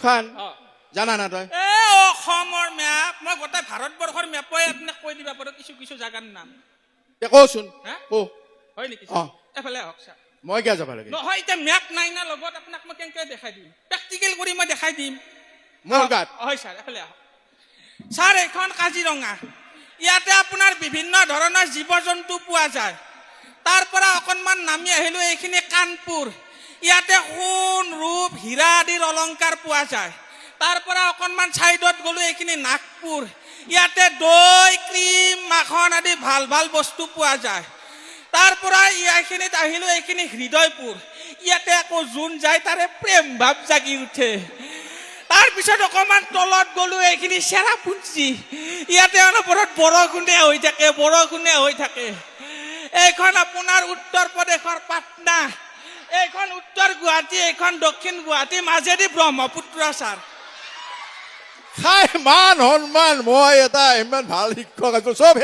মেপখান জানা না তই অসমৰ মেপ মই গোটেই ভাৰতবৰ্ষৰ মেপই আপোনাক কৈ দিবা পাৰো কিছু কিছু জাগাৰ নাম কচোন হয় নেকি এফালে আহক ছাৰ মই কিয় যাব লাগে নহয় এতিয়া মেপ নাই না লগত আপোনাক মই কেনেকৈ দেখাই দিম প্ৰেক্টিকেল কৰি মই দেখাই দিম মোৰ গাত হয় ছাৰ এফালে আহক ছাৰ এইখন কাজিৰঙা ইয়াতে আপোনাৰ বিভিন্ন ধৰণৰ জীৱ জন্তু পোৱা যায় তাৰ পৰা অকণমান নামি আহিলোঁ এইখিনি কানপুৰ ইয়াতে সোণ ৰূপ হীৰা আদিৰ অলংকাৰ পোৱা যায় তাৰ পৰা অকণমান ছাইডত গ'লোঁ এইখিনি নাগপুৰ ইয়াতে দৈ ক্ৰীম মাখন আদি ভাল ভাল বস্তু পোৱা যায় তাৰ পৰা এইখিনিত আহিলোঁ এইখিনি হৃদয়পুৰ ইয়াতে আকৌ যোন যায় তাৰে প্ৰেম ভাৱ জাগি উঠে তাৰপিছত অকণমান তলত গ'লোঁ এইখিনি চেৰাপুঞ্জী ইয়াতে অনবৰত বৰষুণে হৈ থাকে এইখন আপোনাৰ উত্তৰ প্ৰদেশৰ পাটনা এইখন উত্তৰ গুৱাহাটী এইখন দক্ষিণ গুৱাহাটী মাজেদি ব্ৰহ্মপুত্ৰ ছাৰ খাই মান সন্মান মই এটা ইমান ভাল শিক্ষক আছো চব